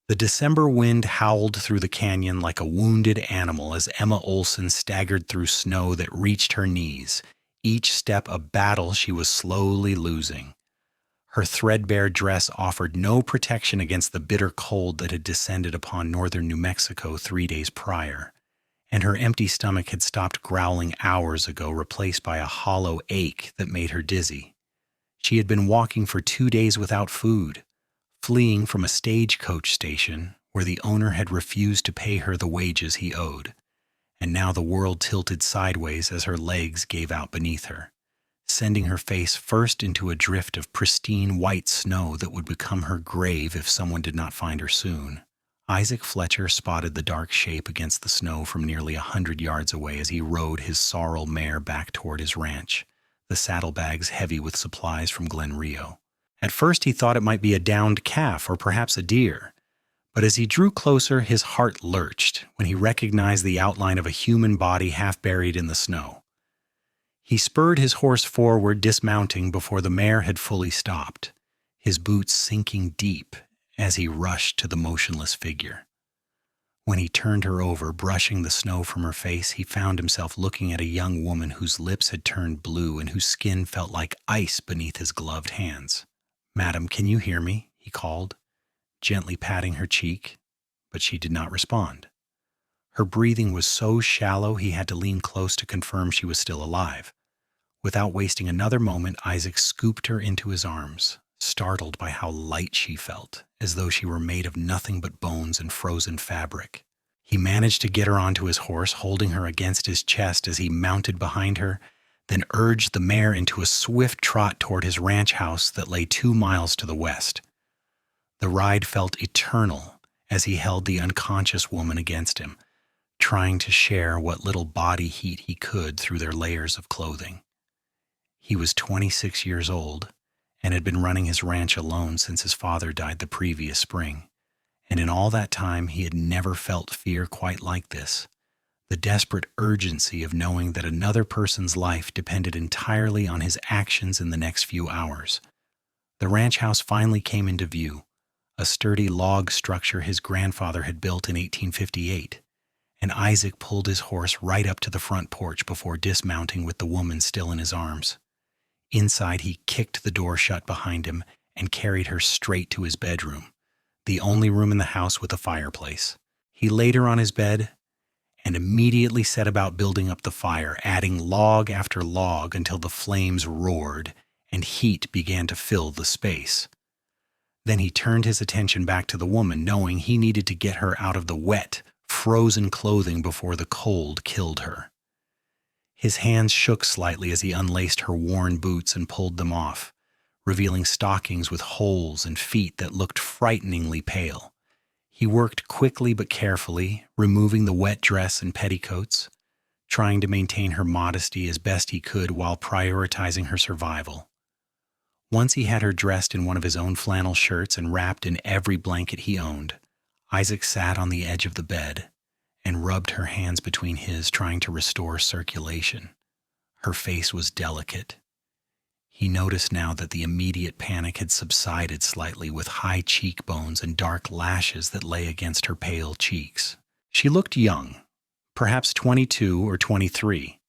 The December wind howled through the canyon like a wounded animal as Emma Olson staggered through snow that reached her knees, each step a battle she was slowly losing. Her threadbare dress offered no protection against the bitter cold that had descended upon northern New Mexico 3 days prior, and her empty stomach had stopped growling hours ago, replaced by a hollow ache that made her dizzy. She had been walking for 2 days without food, fleeing from a stagecoach station where the owner had refused to pay her the wages he owed, and now the world tilted sideways as her legs gave out beneath her, sending her face first into a drift of pristine white snow that would become her grave if someone did not find her soon. Isaac Fletcher spotted the dark shape against the snow from nearly 100 yards away as he rode his sorrel mare back toward his ranch, the saddlebags heavy with supplies from Glen Rio. At first he thought it might be a downed calf or perhaps a deer, but as he drew closer his heart lurched when he recognized the outline of a human body half buried in the snow. He spurred his horse forward, dismounting before the mare had fully stopped, his boots sinking deep as he rushed to the motionless figure. When he turned her over, brushing the snow from her face, he found himself looking at a young woman whose lips had turned blue and whose skin felt like ice beneath his gloved hands. "Madam, can you hear me?" he called, gently patting her cheek, but she did not respond. Her breathing was so shallow he had to lean close to confirm she was still alive. Without wasting another moment, Isaac scooped her into his arms, startled by how light she felt, as though she were made of nothing but bones and frozen fabric. He managed to get her onto his horse, holding her against his chest as he mounted behind her, then urged the mare into a swift trot toward his ranch house that lay 2 miles to the west. The ride felt eternal as he held the unconscious woman against him, trying to share what little body heat he could through their layers of clothing. He was 26 years old and had been running his ranch alone since his father died the previous spring, and in all that time he had never felt fear quite like this. The desperate urgency of knowing that another person's life depended entirely on his actions in the next few hours. The ranch house finally came into view, a sturdy log structure his grandfather had built in 1858, and Isaac pulled his horse right up to the front porch before dismounting with the woman still in his arms. Inside, he kicked the door shut behind him and carried her straight to his bedroom, the only room in the house with a fireplace. He laid her on his bed and immediately set about building up the fire, adding log after log until the flames roared and heat began to fill the space. Then he turned his attention back to the woman, knowing he needed to get her out of the wet, frozen clothing before the cold killed her. His hands shook slightly as he unlaced her worn boots and pulled them off, revealing stockings with holes and feet that looked frighteningly pale. He worked quickly but carefully, removing the wet dress and petticoats, trying to maintain her modesty as best he could while prioritizing her survival. Once he had her dressed in one of his own flannel shirts and wrapped in every blanket he owned, Isaac sat on the edge of the bed and rubbed her hands between his, trying to restore circulation. Her face was delicate. He noticed now that the immediate panic had subsided slightly, with high cheekbones and dark lashes that lay against her pale cheeks. She looked young, perhaps 22 or 23,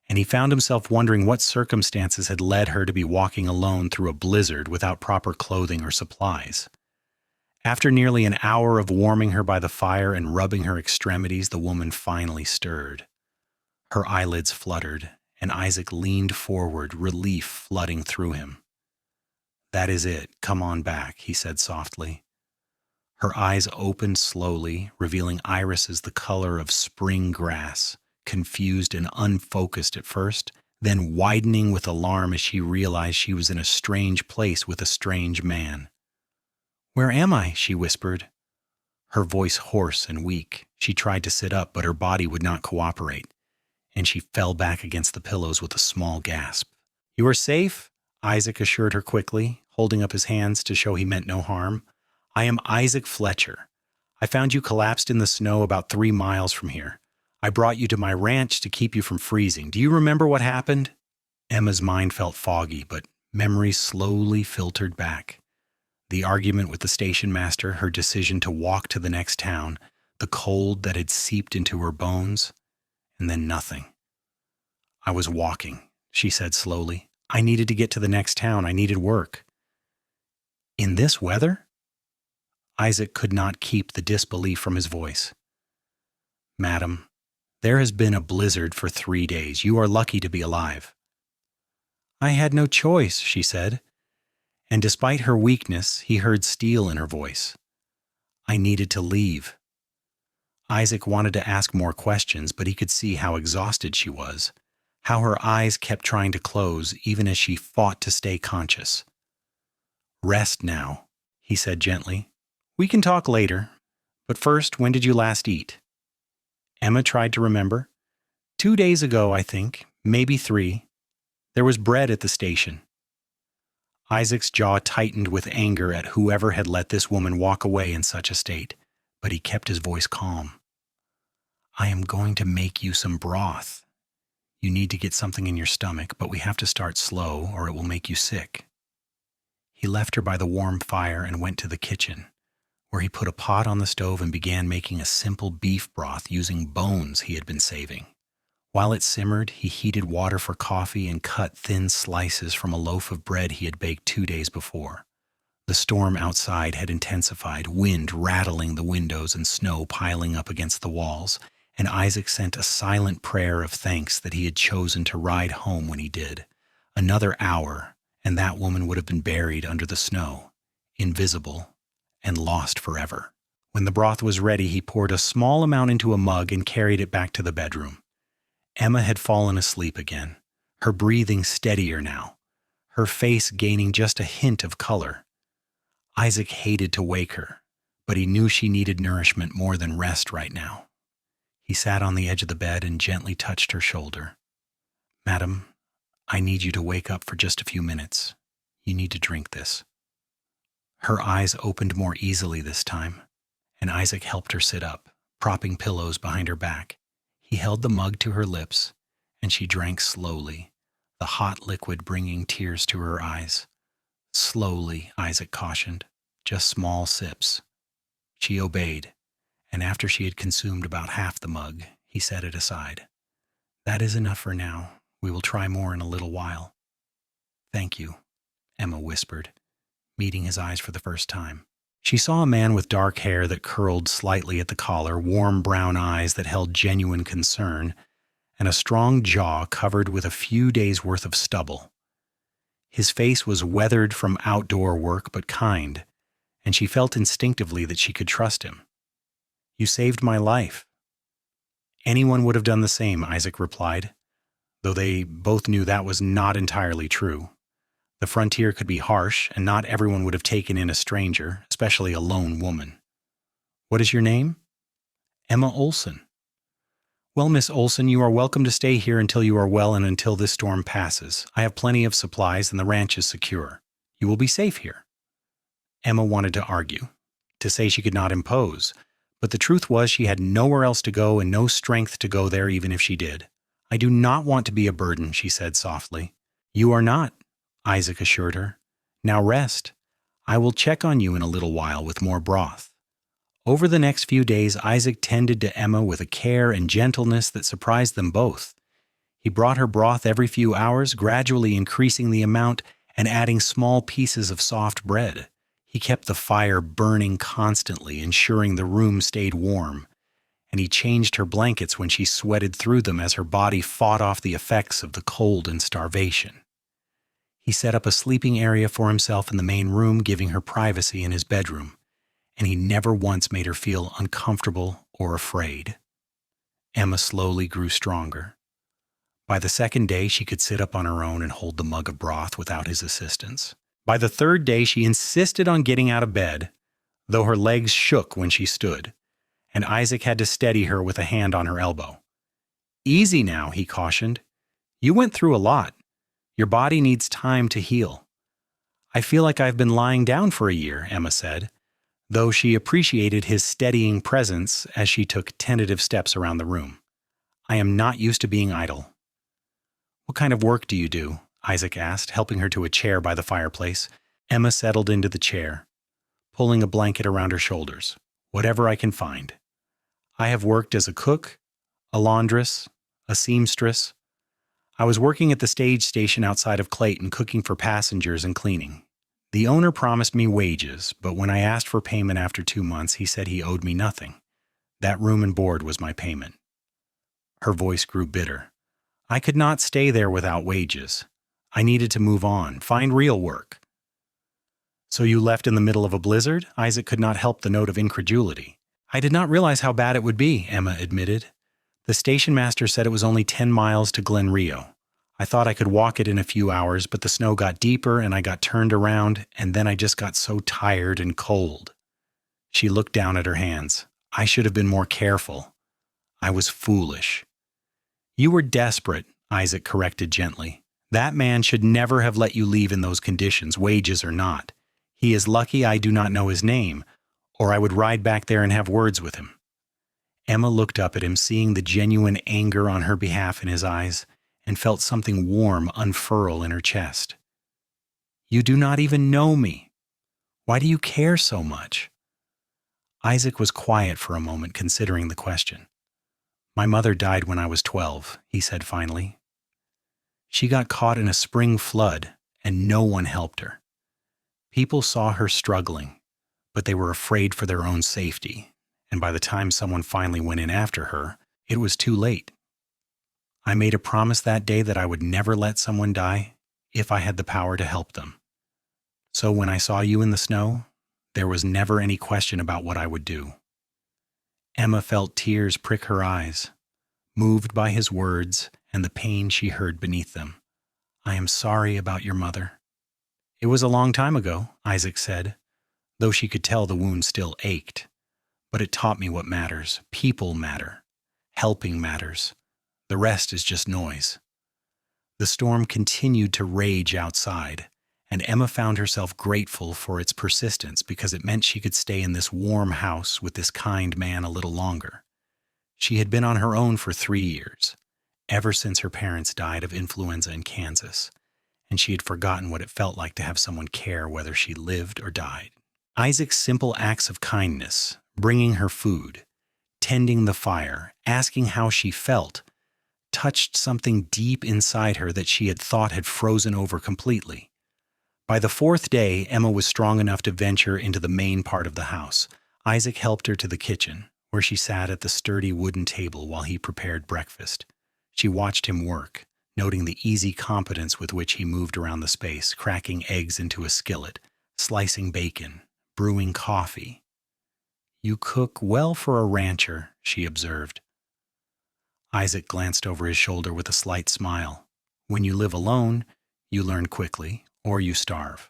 and he found himself wondering what circumstances had led her to be walking alone through a blizzard without proper clothing or supplies. After nearly an hour of warming her by the fire and rubbing her extremities, the woman finally stirred. Her eyelids fluttered, and Isaac leaned forward, relief flooding through him. "That is it. Come on back," he said softly. Her eyes opened slowly, revealing irises the color of spring grass, confused and unfocused at first, then widening with alarm as she realized she was in a strange place with a strange man. "Where am I?" she whispered, her voice hoarse and weak. She tried to sit up, but her body would not cooperate, and she fell back against the pillows with a small gasp. "You are safe," Isaac assured her quickly, holding up his hands to show he meant no harm. "I am Isaac Fletcher. I found you collapsed in the snow about 3 miles from here. I brought you to my ranch to keep you from freezing. Do you remember what happened?" Emma's mind felt foggy, but memories slowly filtered back. The argument with the station master, her decision to walk to the next town, the cold that had seeped into her bones, and then nothing. I was walking, she said slowly. I needed to get to the next town. I needed work. In this weather? Isaac could not keep the disbelief from his voice. Madam, there has been a blizzard for 3 days. You are lucky to be alive. I had no choice, she said, and despite her weakness, he heard steel in her voice. I needed to leave. Isaac wanted to ask more questions, but he could see how exhausted she was, how her eyes kept trying to close even as she fought to stay conscious. Rest now, he said gently. We can talk later, but first, when did you last eat? Emma tried to remember. 2 days ago, I think, maybe 3. There was bread at the station. Isaac's jaw tightened with anger at whoever had let this woman walk away in such a state, but he kept his voice calm. I am going to make you some broth. You need to get something in your stomach, but we have to start slow or it will make you sick. He left her by the warm fire and went to the kitchen, where he put a pot on the stove and began making a simple beef broth using bones he had been saving. While it simmered, he heated water for coffee and cut thin slices from a loaf of bread he had baked 2 days before. The storm outside had intensified, wind rattling the windows and snow piling up against the walls, and Isaac sent a silent prayer of thanks that he had chosen to ride home when he did. Another hour, and that woman would have been buried under the snow, invisible and lost forever. When the broth was ready, he poured a small amount into a mug and carried it back to the bedroom. Emma had fallen asleep again, her breathing steadier now, her face gaining just a hint of color. Isaac hated to wake her, but he knew she needed nourishment more than rest right now. He sat on the edge of the bed and gently touched her shoulder. Madam, I need you to wake up for just a few minutes. You need to drink this. Her eyes opened more easily this time, and Isaac helped her sit up, propping pillows behind her back. He held the mug to her lips, and she drank slowly, the hot liquid bringing tears to her eyes. Slowly, Isaac cautioned, just small sips. She obeyed, and after she had consumed about half the mug, he set it aside. That is enough for now. We will try more in a little while. Thank you, Emma whispered, meeting his eyes for the first time. She saw a man with dark hair that curled slightly at the collar, warm brown eyes that held genuine concern, and a strong jaw covered with a few days' worth of stubble. His face was weathered from outdoor work but kind, and she felt instinctively that she could trust him. You saved my life. Anyone would have done the same, Isaac replied, though they both knew that was not entirely true. The frontier could be harsh, and not everyone would have taken in a stranger, especially a lone woman. What is your name? Emma Olson. Well, Miss Olson, you are welcome to stay here until you are well and until this storm passes. I have plenty of supplies and the ranch is secure. You will be safe here. Emma wanted to argue, to say she could not impose, but the truth was she had nowhere else to go and no strength to go there even if she did. I do not want to be a burden, she said softly. You are not, Isaac assured her. Now rest. I will check on you in a little while with more broth. Over the next few days, Isaac tended to Emma with a care and gentleness that surprised them both. He brought her broth every few hours, gradually increasing the amount and adding small pieces of soft bread. He kept the fire burning constantly, ensuring the room stayed warm, and he changed her blankets when she sweated through them as her body fought off the effects of the cold and starvation. He set up a sleeping area for himself in the main room, giving her privacy in his bedroom, and he never once made her feel uncomfortable or afraid. Emma slowly grew stronger. By the second day, she could sit up on her own and hold the mug of broth without his assistance. By the third day, she insisted on getting out of bed, though her legs shook when she stood, and Isaac had to steady her with a hand on her elbow. Easy now, he cautioned. You went through a lot. Your body needs time to heal. I feel like I've been lying down for a year, Emma said, though she appreciated his steadying presence as she took tentative steps around the room. I am not used to being idle. What kind of work do you do? Isaac asked, helping her to a chair by the fireplace. Emma settled into the chair. pulling a blanket around her shoulders. Whatever I can find. I have worked as a cook, a laundress, a seamstress. I was working at the stage station outside of Clayton, cooking for passengers and cleaning. The owner promised me wages, but when I asked for payment after 2 months, he said he owed me nothing. That room and board was my payment. Her voice grew bitter. I could not stay there without wages. I needed to move on, find real work. So you left in the middle of a blizzard? Isaac could not help the note of incredulity. I did not realize how bad it would be, Emma admitted. The station master said it was only 10 miles to Glen Rio. I thought I could walk it in a few hours, but the snow got deeper and I got turned around, and then I just got so tired and cold. She looked down at her hands. I should have been more careful. I was foolish. You were desperate, Isaac corrected gently. That man should never have let you leave in those conditions, wages or not. He is lucky I do not know his name, or I would ride back there and have words with him. Emma looked up at him, seeing the genuine anger on her behalf in his eyes, and felt something warm unfurl in her chest. You do not even know me. Why do you care so much? Isaac was quiet for a moment, considering the question. My mother died when I was 12, he said finally. She got caught in a spring flood, and no one helped her. People saw her struggling, but they were afraid for their own safety, and by the time someone finally went in after her, it was too late. I made a promise that day that I would never let someone die if I had the power to help them. So when I saw you in the snow, there was never any question about what I would do. Emma felt tears prick her eyes, moved by his words and the pain she heard beneath them. I am sorry about your mother. It was a long time ago, Isaac said, though she could tell the wound still ached. But it taught me what matters. People matter. Helping matters. The rest is just noise. The storm continued to rage outside, and Emma found herself grateful for its persistence because it meant she could stay in this warm house with this kind man a little longer. She had been on her own for 3 years, ever since her parents died of influenza in Kansas, and she had forgotten what it felt like to have someone care whether she lived or died. Isaac's simple acts of kindness, bringing her food, tending the fire, asking how she felt, touched something deep inside her that she had thought had frozen over completely. By the 4th day, Emma was strong enough to venture into the main part of the house. Isaac helped her to the kitchen, where she sat at the sturdy wooden table while he prepared breakfast. She watched him work, noting the easy competence with which he moved around the space, cracking eggs into a skillet, slicing bacon, brewing coffee. You cook well for a rancher, she observed. Isaac glanced over his shoulder with a slight smile. When you live alone, you learn quickly, or you starve.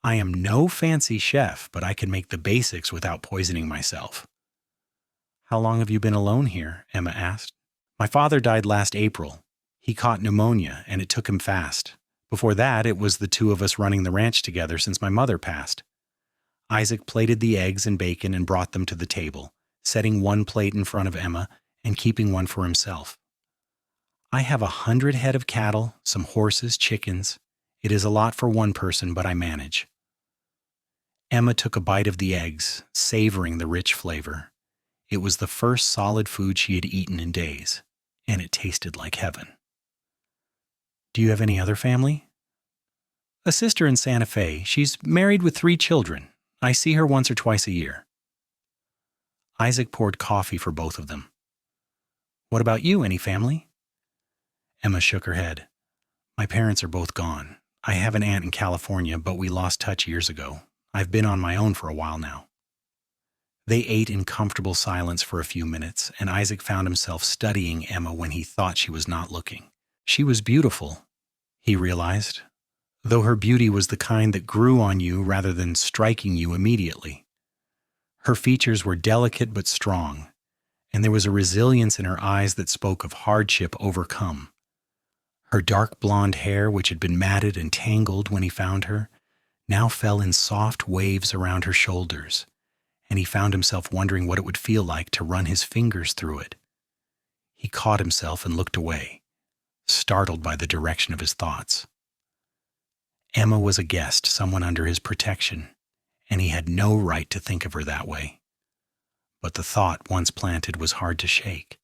I am no fancy chef, but I can make the basics without poisoning myself. How long have you been alone here? Emma asked. My father died last April. He caught pneumonia, and it took him fast. Before that, it was the 2 of us running the ranch together since my mother passed. Isaac plated the eggs and bacon and brought them to the table, setting one plate in front of Emma and keeping one for himself. I have 100 head of cattle, some horses, chickens. It is a lot for one person, but I manage. Emma took a bite of the eggs, savoring the rich flavor. It was the first solid food she had eaten in days, and it tasted like heaven. Do you have any other family? A sister in Santa Fe. She's married with 3 children. I see her once or twice a year. Isaac poured coffee for both of them. What about you? Any family? Emma shook her head. My parents are both gone. I have an aunt in California, but we lost touch years ago. I've been on my own for a while now. They ate in comfortable silence for a few minutes, and Isaac found himself studying Emma when he thought she was not looking. She was beautiful, he realized, though her beauty was the kind that grew on you rather than striking you immediately. Her features were delicate but strong, and there was a resilience in her eyes that spoke of hardship overcome. Her dark blonde hair, which had been matted and tangled when he found her, now fell in soft waves around her shoulders, and he found himself wondering what it would feel like to run his fingers through it. He caught himself and looked away, startled by the direction of his thoughts. Emma was a guest, someone under his protection, and he had no right to think of her that way. But the thought, once planted, was hard to shake.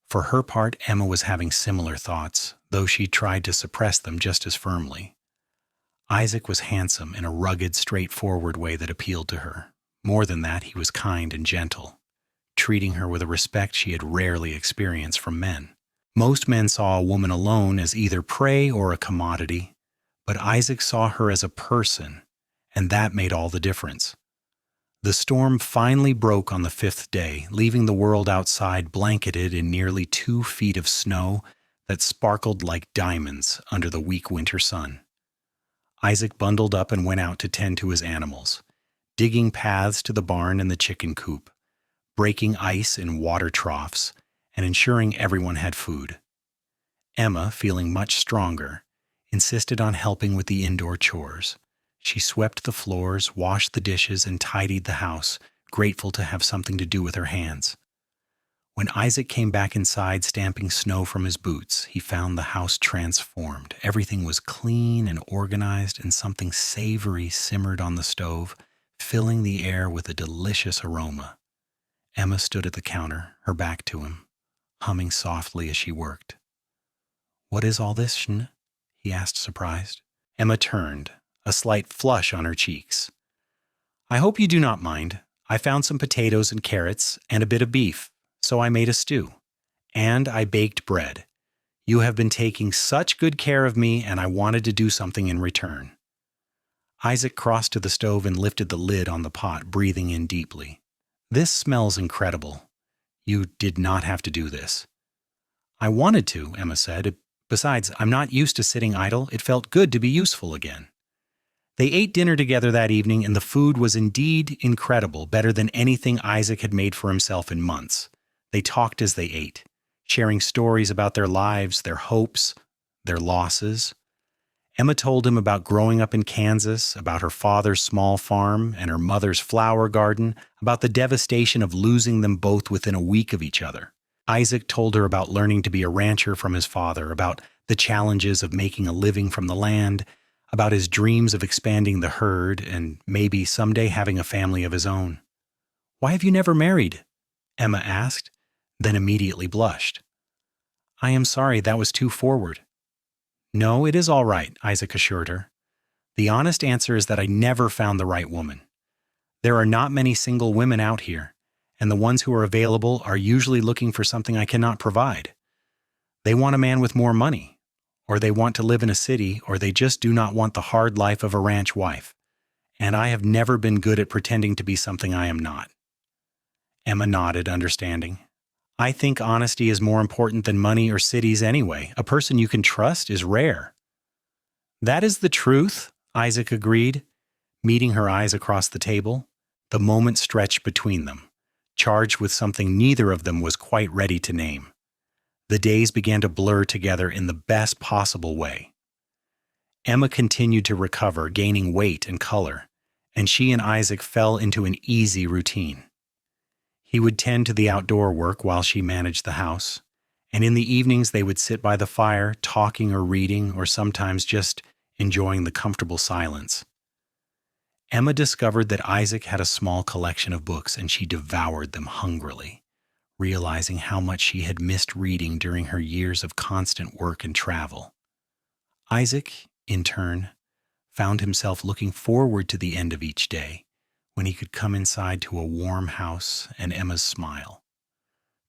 For her part, Emma was having similar thoughts, though she tried to suppress them just as firmly. Isaac was handsome in a rugged, straightforward way that appealed to her. More than that, he was kind and gentle, treating her with a respect she had rarely experienced from men. Most men saw a woman alone as either prey or a commodity, but Isaac saw her as a person, and that made all the difference. The storm finally broke on the 5th day, leaving the world outside blanketed in nearly 2 feet of snow that sparkled like diamonds under the weak winter sun. Isaac bundled up and went out to tend to his animals, digging paths to the barn and the chicken coop, breaking ice in water troughs, and ensuring everyone had food. Emma, feeling much stronger, insisted on helping with the indoor chores. She swept the floors, washed the dishes, and tidied the house, grateful to have something to do with her hands. When Isaac came back inside, stamping snow from his boots, he found the house transformed. Everything was clean and organized, and something savory simmered on the stove, filling the air with a delicious aroma. Emma stood at the counter, her back to him, humming softly as she worked. "What is all this, Shn?" he asked, surprised. Emma turned, a slight flush on her cheeks. "I hope you do not mind. I found some potatoes and carrots and a bit of beef, so I made a stew. And I baked bread. You have been taking such good care of me, and I wanted to do something in return." Isaac crossed to the stove and lifted the lid on the pot, breathing in deeply. "This smells incredible. You did not have to do this." "I wanted to," Emma said. "Besides, I'm not used to sitting idle. It felt good to be useful again." They ate dinner together that evening, and the food was indeed incredible, better than anything Isaac had made for himself in months. They talked as they ate, sharing stories about their lives, their hopes, their losses. Emma told him about growing up in Kansas, about her father's small farm and her mother's flower garden, about the devastation of losing them both within a week of each other. Isaac told her about learning to be a rancher from his father, about the challenges of making a living from the land, about his dreams of expanding the herd and maybe someday having a family of his own. "Why have you never married?" Emma asked, then immediately blushed. "I am sorry, that was too forward." "No, it is all right," Isaac assured her. "The honest answer is that I never found the right woman. There are not many single women out here, and the ones who are available are usually looking for something I cannot provide. They want a man with more money, or they want to live in a city, or they just do not want the hard life of a ranch wife. And I have never been good at pretending to be something I am not." Emma nodded, understanding. "I think honesty is more important than money or cities anyway. A person you can trust is rare." "That is the truth," Isaac agreed, meeting her eyes across the table. The moment stretched between them, charged with something neither of them was quite ready to name. The days began to blur together in the best possible way. Emma continued to recover, gaining weight and color, and she and Isaac fell into an easy routine. He would tend to the outdoor work while she managed the house, and in the evenings they would sit by the fire, talking or reading, or sometimes just enjoying the comfortable silence. Emma discovered that Isaac had a small collection of books, and she devoured them hungrily, realizing how much she had missed reading during her years of constant work and travel. Isaac, in turn, found himself looking forward to the end of each day, when he could come inside to a warm house and Emma's smile.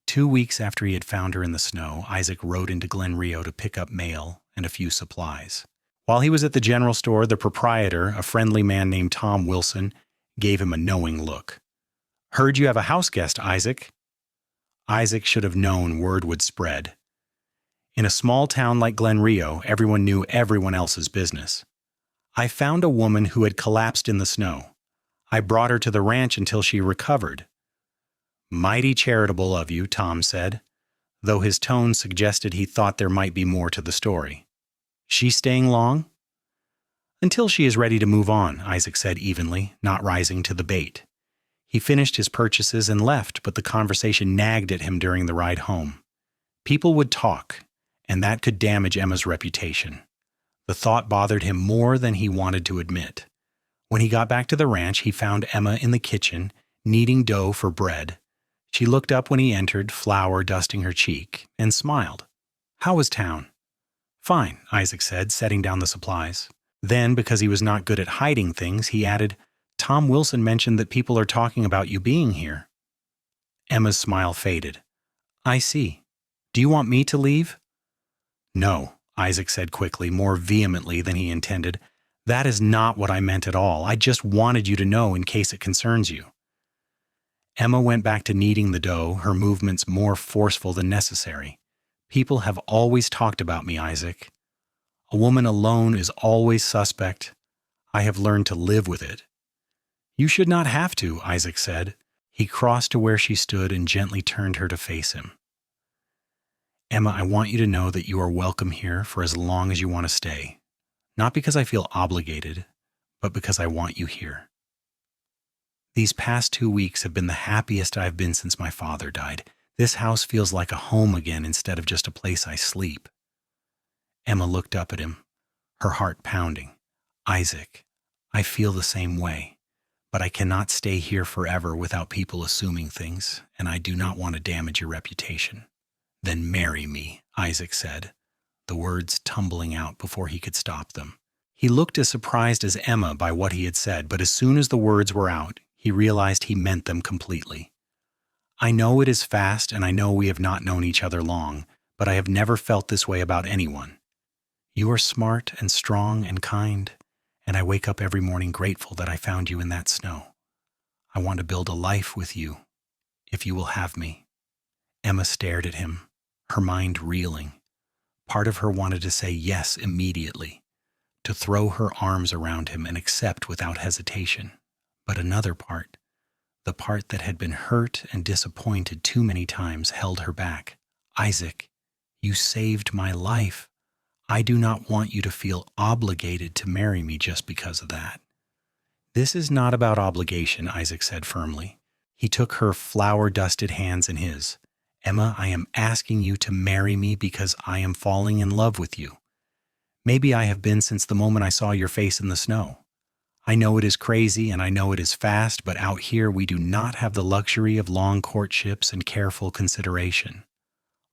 2 weeks after he had found her in the snow, Isaac rode into Glen Rio to pick up mail and a few supplies. While he was at the general store, the proprietor, a friendly man named Tom Wilson, gave him a knowing look. "Heard you have a house guest, Isaac." Isaac should have known word would spread. In a small town like Glen Rio, everyone knew everyone else's business. "I found a woman who had collapsed in the snow. I brought her to the ranch until she recovered." "Mighty charitable of you," Tom said, though his tone suggested he thought there might be more to the story. "She staying long?" "Until she is ready to move on," Isaac said evenly, not rising to the bait. He finished his purchases and left, but the conversation nagged at him during the ride home. People would talk, and that could damage Emma's reputation. The thought bothered him more than he wanted to admit. When he got back to the ranch, he found Emma in the kitchen, kneading dough for bread. She looked up when he entered, flour dusting her cheek, and smiled. "How was town?" "Fine," Isaac said, setting down the supplies. Then, because he was not good at hiding things, he added, "Tom Wilson mentioned that people are talking about you being here." Emma's smile faded. "I see. Do you want me to leave?" "No," Isaac said quickly, more vehemently than he intended. "That is not what I meant at all. I just wanted you to know in case it concerns you." Emma went back to kneading the dough, her movements more forceful than necessary. "People have always talked about me, Isaac. A woman alone is always suspect. I have learned to live with it." "You should not have to," Isaac said. He crossed to where she stood and gently turned her to face him. "Emma, I want you to know that you are welcome here for as long as you want to stay. Not because I feel obligated, but because I want you here. These past 2 weeks have been the happiest I've been since my father died. This house feels like a home again instead of just a place I sleep." Emma looked up at him, her heart pounding. "Isaac, I feel the same way, but I cannot stay here forever without people assuming things, and I do not want to damage your reputation." "Then marry me," Isaac said, the words tumbling out before he could stop them. He looked as surprised as Emma by what he had said, but as soon as the words were out, he realized he meant them completely. "I know it is fast, and I know we have not known each other long, but I have never felt this way about anyone. You are smart and strong and kind, and I wake up every morning grateful that I found you in that snow. I want to build a life with you, if you will have me." Emma stared at him, her mind reeling. Part of her wanted to say yes immediately, to throw her arms around him and accept without hesitation. But another part, the part that had been hurt and disappointed too many times, held her back. "Isaac, you saved my life. I do not want you to feel obligated to marry me just because of that." "This is not about obligation," Isaac said firmly. He took her flour-dusted hands in his. "Emma, I am asking you to marry me because I am falling in love with you. Maybe I have been since the moment I saw your face in the snow. I know it is crazy and I know it is fast, but out here we do not have the luxury of long courtships and careful consideration.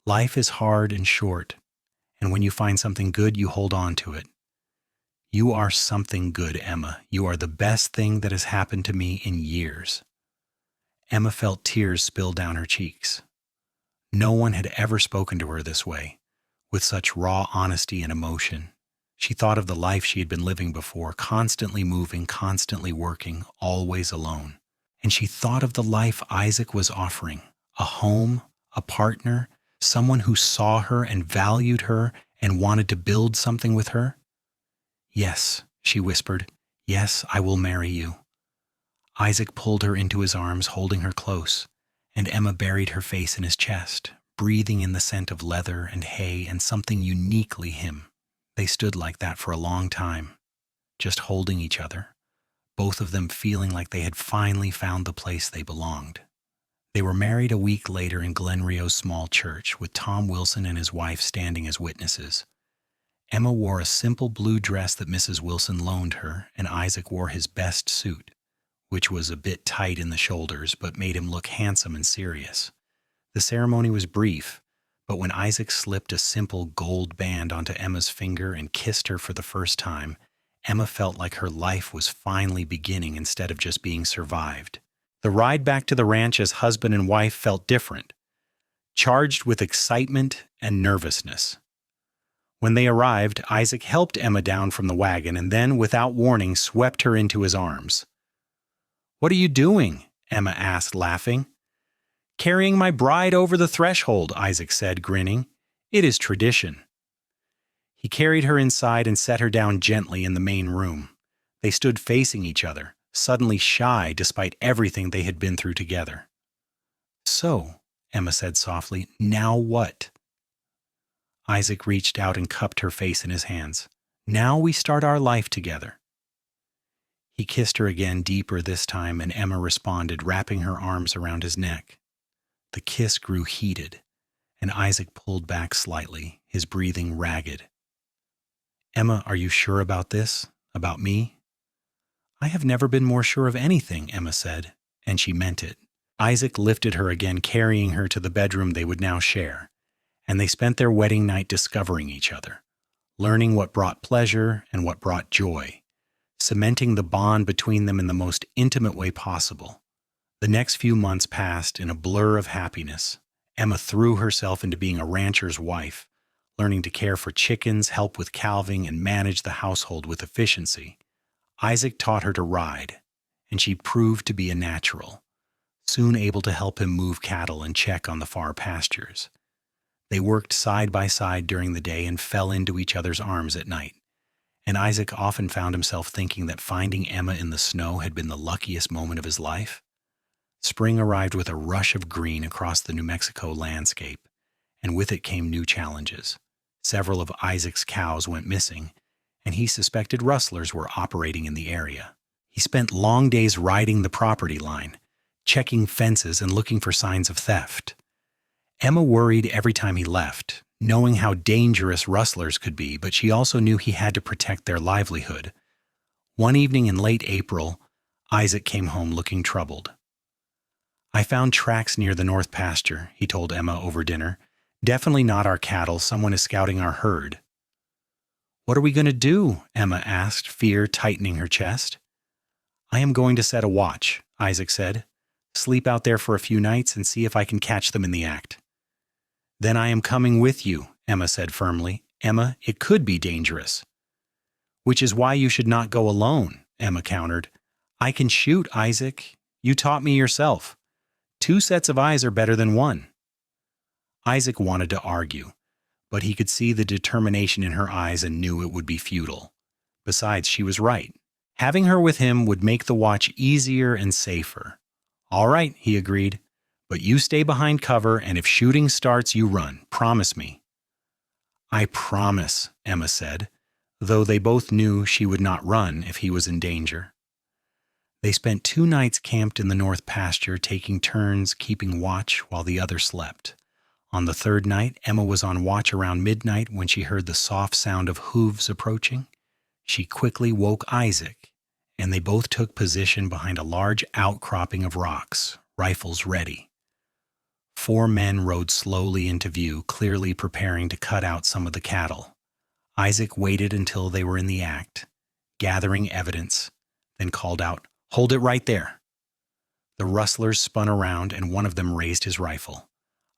Life is hard and short, and when you find something good, you hold on to it. You are something good, Emma. You are the best thing that has happened to me in years." Emma felt tears spill down her cheeks. No one had ever spoken to her this way, with such raw honesty and emotion. She thought of the life she had been living before, constantly moving, constantly working, always alone. And she thought of the life Isaac was offering, a home, a partner, someone who saw her and valued her and wanted to build something with her. "Yes," she whispered, "yes, I will marry you." Isaac pulled her into his arms, holding her close, and Emma buried her face in his chest, breathing in the scent of leather and hay and something uniquely him. They stood like that for a long time, just holding each other, both of them feeling like they had finally found the place they belonged. They were married a week later in Glen Rio's small church, with Tom Wilson and his wife standing as witnesses. Emma wore a simple blue dress that Mrs. Wilson loaned her, and Isaac wore his best suit, which was a bit tight in the shoulders but made him look handsome and serious. The ceremony was brief, but when Isaac slipped a simple gold band onto Emma's finger and kissed her for the first time, Emma felt like her life was finally beginning instead of just being survived. The ride back to the ranch as husband and wife felt different, charged with excitement and nervousness. When they arrived, Isaac helped Emma down from the wagon and then, without warning, swept her into his arms. "What are you doing?" Emma asked, laughing. "Carrying my bride over the threshold," Isaac said, grinning. "It is tradition." He carried her inside and set her down gently in the main room. They stood facing each other, suddenly shy despite everything they had been through together. "So," Emma said softly, "now what?" Isaac reached out and cupped her face in his hands. "Now we start our life together." He kissed her again, deeper this time, and Emma responded, wrapping her arms around his neck. The kiss grew heated, and Isaac pulled back slightly, his breathing ragged. "Emma, are you sure about this? About me?" I have never been more sure of anything, Emma said, and she meant it. Isaac lifted her again, carrying her to the bedroom they would now share, and they spent their wedding night discovering each other, learning what brought pleasure and what brought joy, cementing the bond between them in the most intimate way possible. The next few months passed in a blur of happiness. Emma threw herself into being a rancher's wife, learning to care for chickens, help with calving, and manage the household with efficiency. Isaac taught her to ride, and she proved to be a natural, soon able to help him move cattle and check on the far pastures. They worked side by side during the day and fell into each other's arms at night, and Isaac often found himself thinking that finding Emma in the snow had been the luckiest moment of his life. Spring arrived with a rush of green across the New Mexico landscape, and with it came new challenges. Several of Isaac's cows went missing, and he suspected rustlers were operating in the area. He spent long days riding the property line, checking fences and looking for signs of theft. Emma worried every time he left, knowing how dangerous rustlers could be, but she also knew he had to protect their livelihood. One evening in late April, Isaac came home looking troubled. I found tracks near the north pasture, he told Emma over dinner. Definitely not our cattle. Someone is scouting our herd. What are we going to do? Emma asked, fear tightening her chest. I am going to set a watch, Isaac said. Sleep out there for a few nights and see if I can catch them in the act. Then I am coming with you, Emma said firmly. Emma, it could be dangerous. Which is why you should not go alone, Emma countered. I can shoot, Isaac. You taught me yourself. 2 sets of eyes are better than 1. Isaac wanted to argue, but he could see the determination in her eyes and knew it would be futile. Besides, she was right. Having her with him would make the watch easier and safer. All right, he agreed, but you stay behind cover, and if shooting starts, you run. Promise me. I promise, Emma said, though they both knew she would not run if he was in danger. They spent 2 nights camped in the north pasture, taking turns keeping watch while the other slept. On the 3rd night, Emma was on watch around midnight when she heard the soft sound of hooves approaching. She quickly woke Isaac, and they both took position behind a large outcropping of rocks, rifles ready. 4 men rode slowly into view, clearly preparing to cut out some of the cattle. Isaac waited until they were in the act, gathering evidence, then called out, "Hold it right there." The rustlers spun around, and one of them raised his rifle.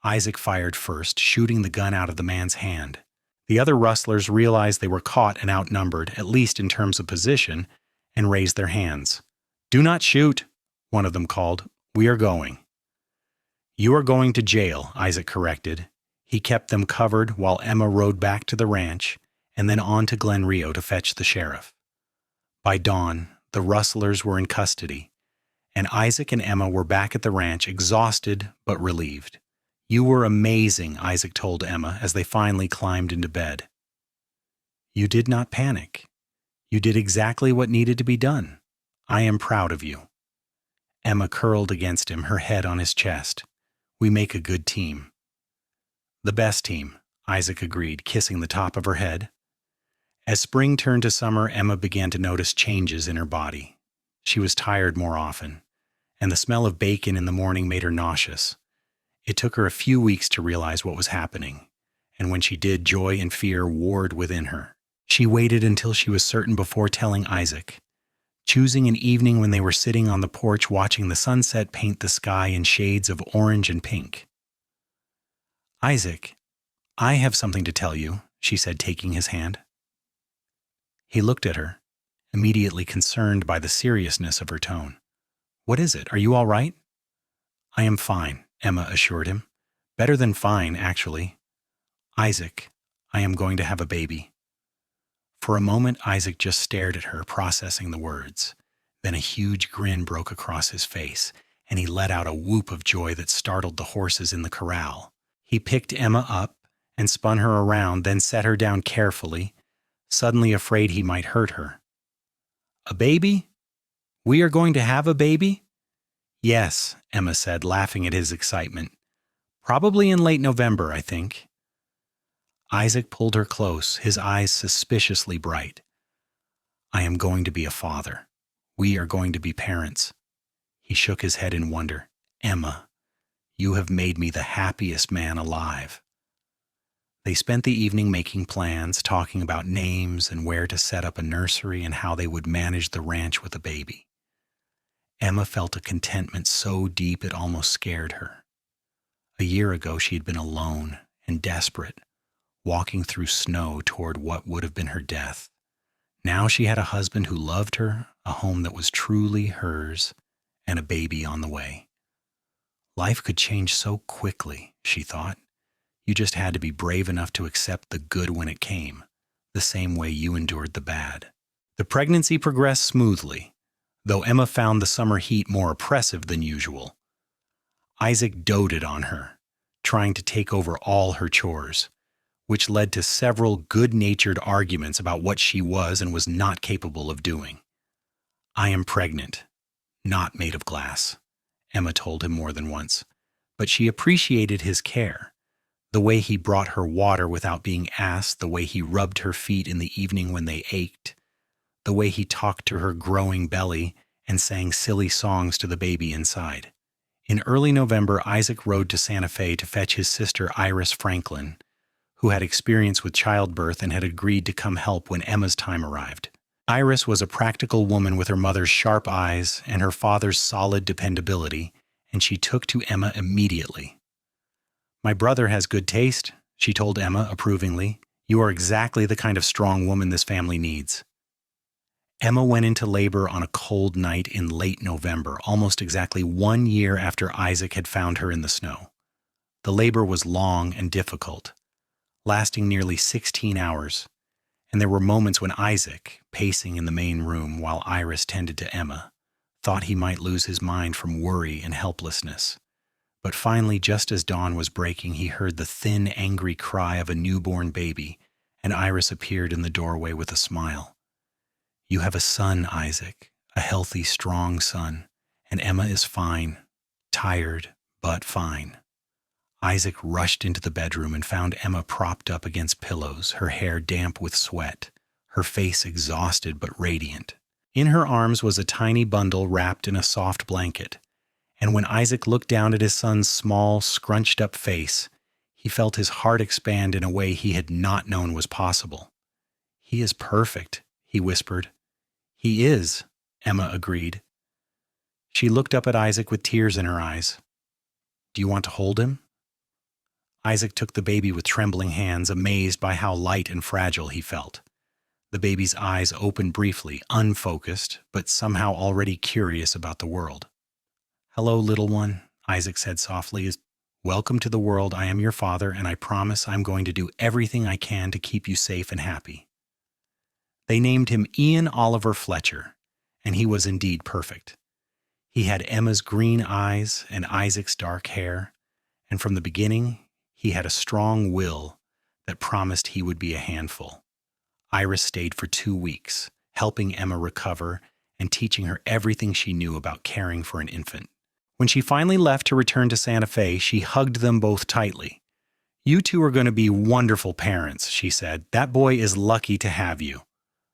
Isaac fired first, shooting the gun out of the man's hand. The other rustlers realized they were caught and outnumbered, at least in terms of position, and raised their hands. "Do not shoot," one of them called. "We are going." "You are going to jail," Isaac corrected. He kept them covered while Emma rode back to the ranch and then on to Glen Rio to fetch the sheriff. By dawn, the rustlers were in custody, and Isaac and Emma were back at the ranch, exhausted but relieved. "You were amazing," Isaac told Emma as they finally climbed into bed. "You did not panic. You did exactly what needed to be done. I am proud of you." Emma curled against him, her head on his chest. "We make a good team." "The best team," Isaac agreed, kissing the top of her head. As spring turned to summer, Emma began to notice changes in her body. She was tired more often, and the smell of bacon in the morning made her nauseous. It took her a few weeks to realize what was happening, and when she did, joy and fear warred within her. She waited until she was certain before telling Isaac, choosing an evening when they were sitting on the porch watching the sunset paint the sky in shades of orange and pink. "Isaac, I have something to tell you," she said, taking his hand. He looked at her, immediately concerned by the seriousness of her tone. "What is it? Are you all right?" "I am fine," Emma assured him. "Better than fine, actually. Isaac, I am going to have a baby." For a moment, Isaac just stared at her, processing the words. Then a huge grin broke across his face, and he let out a whoop of joy that startled the horses in the corral. He picked Emma up and spun her around, then set her down carefully, suddenly afraid he might hurt her. "A baby? We are going to have a baby?" "Yes," Emma said, laughing at his excitement. "Probably in late November, I think." Isaac pulled her close, his eyes suspiciously bright. "I am going to be a father. We are going to be parents." He shook his head in wonder. "Emma, you have made me the happiest man alive." They spent the evening making plans, talking about names and where to set up a nursery and how they would manage the ranch with a baby. Emma felt a contentment so deep it almost scared her. A year ago, she had been alone and desperate, walking through snow toward what would have been her death. Now she had a husband who loved her, a home that was truly hers, and a baby on the way. Life could change so quickly, she thought. You just had to be brave enough to accept the good when it came, the same way you endured the bad. The pregnancy progressed smoothly, though Emma found the summer heat more oppressive than usual. Isaac doted on her, trying to take over all her chores, which led to several good-natured arguments about what she was and was not capable of doing. "I am pregnant, not made of glass," Emma told him more than once, but she appreciated his care. The way he brought her water without being asked, the way he rubbed her feet in the evening when they ached, the way he talked to her growing belly and sang silly songs to the baby inside. In early November, Isaac rode to Santa Fe to fetch his sister Iris Franklin, who had experience with childbirth and had agreed to come help when Emma's time arrived. Iris was a practical woman with her mother's sharp eyes and her father's solid dependability, and she took to Emma immediately. "My brother has good taste," she told Emma approvingly. "You are exactly the kind of strong woman this family needs." Emma went into labor on a cold night in late November, almost exactly 1 year after Isaac had found her in the snow. The labor was long and difficult, lasting nearly 16 hours, and there were moments when Isaac, pacing in the main room while Iris tended to Emma, thought he might lose his mind from worry and helplessness. But finally, just as dawn was breaking, he heard the thin, angry cry of a newborn baby, and Iris appeared in the doorway with a smile. "You have a son, Isaac, a healthy, strong son, and Emma is fine, tired, but fine." Isaac rushed into the bedroom and found Emma propped up against pillows, her hair damp with sweat, her face exhausted but radiant. In her arms was a tiny bundle wrapped in a soft blanket, and when Isaac looked down at his son's small, scrunched-up face, he felt his heart expand in a way he had not known was possible. "He is perfect," he whispered. "He is," Emma agreed. She looked up at Isaac with tears in her eyes. "Do you want to hold him?" Isaac took the baby with trembling hands, amazed by how light and fragile he felt. The baby's eyes opened briefly, unfocused, but somehow already curious about the world. "Hello, little one," Isaac said softly. "Welcome to the world. I am your father, and I promise I'm going to do everything I can to keep you safe and happy." They named him Ian Oliver Fletcher, and he was indeed perfect. He had Emma's green eyes and Isaac's dark hair, and from the beginning, he had a strong will that promised he would be a handful. Iris stayed for 2 weeks, helping Emma recover and teaching her everything she knew about caring for an infant. When she finally left to return to Santa Fe, she hugged them both tightly. "You two are going to be wonderful parents," she said. "That boy is lucky to have you."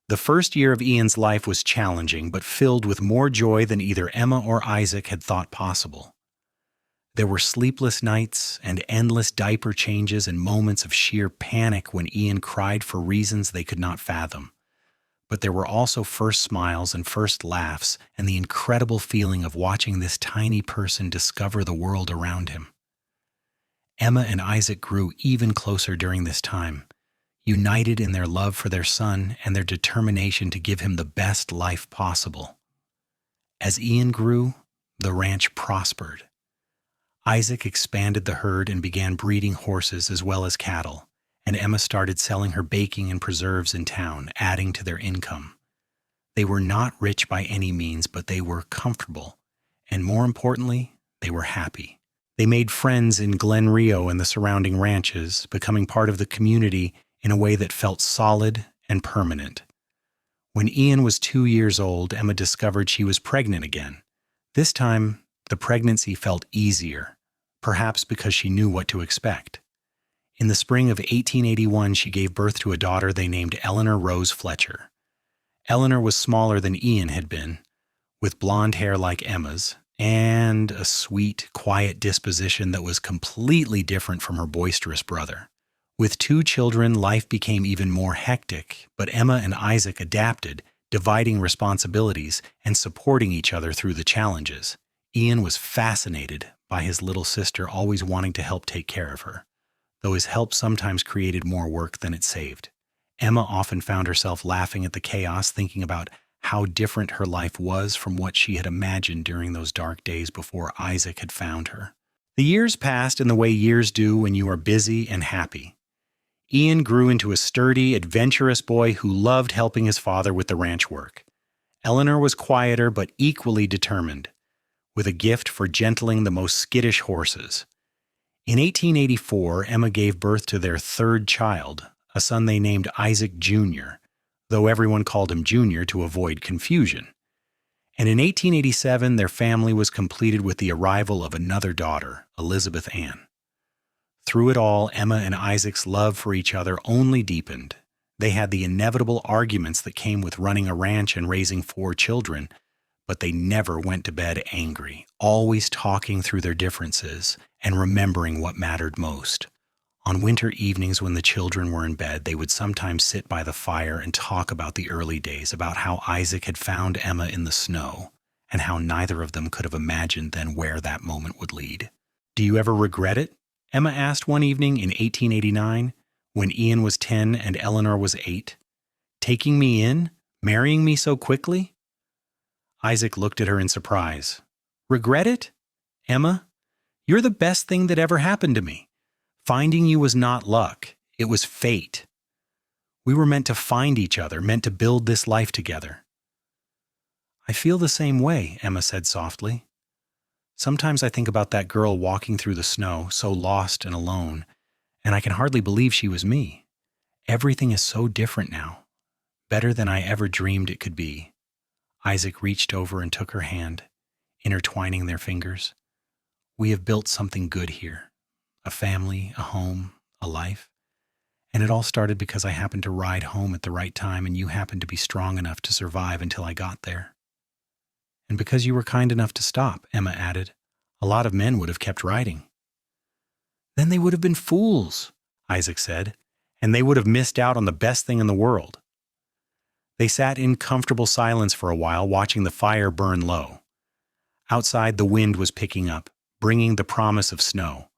The first year of Ian's life was challenging, but filled with more joy than either Emma or Isaac had thought possible. There were sleepless nights and endless diaper changes and moments of sheer panic when Ian cried for reasons they could not fathom. But there were also first smiles and first laughs and the incredible feeling of watching this tiny person discover the world around him. Emma and Isaac grew even closer during this time, united in their love for their son and their determination to give him the best life possible. As Ian grew, the ranch prospered. Isaac expanded the herd and began breeding horses as well as cattle, and Emma started selling her baking and preserves in town, adding to their income. They were not rich by any means, but they were comfortable, and more importantly, they were happy. They made friends in Glen Rio and the surrounding ranches, becoming part of the community in a way that felt solid and permanent. When Ian was 2 years old, Emma discovered she was pregnant again. This time, the pregnancy felt easier, perhaps because she knew what to expect. In the spring of 1881, she gave birth to a daughter they named Eleanor Rose Fletcher. Eleanor was smaller than Ian had been, with blonde hair like Emma's, and a sweet, quiet disposition that was completely different from her boisterous brother. With two children, life became even more hectic, but Emma and Isaac adapted, dividing responsibilities and supporting each other through the challenges. Ian was fascinated by his little sister always wanting to help take care of her, though his help sometimes created more work than it saved. Emma often found herself laughing at the chaos, thinking about how different her life was from what she had imagined during those dark days before Isaac had found her. The years passed in the way years do when you are busy and happy. Ian grew into a sturdy, adventurous boy who loved helping his father with the ranch work. Eleanor was quieter but equally determined, with a gift for gentling the most skittish horses. In 1884, Emma gave birth to their third child, a son they named Isaac Jr., though everyone called him Junior to avoid confusion. And in 1887, their family was completed with the arrival of another daughter, Elizabeth Ann. Through it all, Emma and Isaac's love for each other only deepened. They had the inevitable arguments that came with running a ranch and raising 4 children, but they never went to bed angry, always talking through their differences and remembering what mattered most. On winter evenings when the children were in bed, they would sometimes sit by the fire and talk about the early days, about how Isaac had found Emma in the snow, and how neither of them could have imagined then where that moment would lead. "Do you ever regret it?" Emma asked one evening in 1889, when Ian was 10 and Eleanor was 8. "Taking me in? Marrying me so quickly?" Isaac looked at her in surprise. "Regret it? Emma, you're the best thing that ever happened to me. Finding you was not luck, it was fate. We were meant to find each other, meant to build this life together." "I feel the same way," Emma said softly. "Sometimes I think about that girl walking through the snow, so lost and alone, and I can hardly believe she was me. Everything is so different now, better than I ever dreamed it could be." Isaac reached over and took her hand, intertwining their fingers. "We have built something good here, a family, a home, a life. And it all started because I happened to ride home at the right time and you happened to be strong enough to survive until I got there. And because you were kind enough to stop," Emma added. "A lot of men would have kept riding." "Then they would have been fools," Isaac said, "and they would have missed out on the best thing in the world." They sat in comfortable silence for a while, watching the fire burn low. Outside, the wind was picking up, bringing the promise of snow.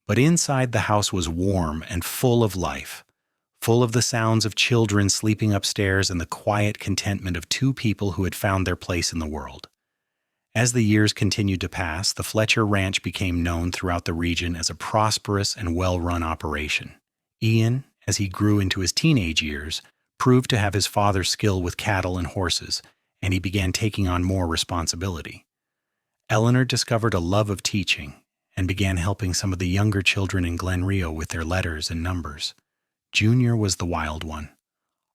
But inside, the house was warm and full of life, full of the sounds of children sleeping upstairs and the quiet contentment of 2 people who had found their place in the world. As the years continued to pass, the Fletcher Ranch became known throughout the region as a prosperous and well-run operation. Ian, as he grew into his teenage years, proved to have his father's skill with cattle and horses, and he began taking on more responsibility. Eleanor discovered a love of teaching and began helping some of the younger children in Glen Rio with their letters and numbers. Junior was the wild one,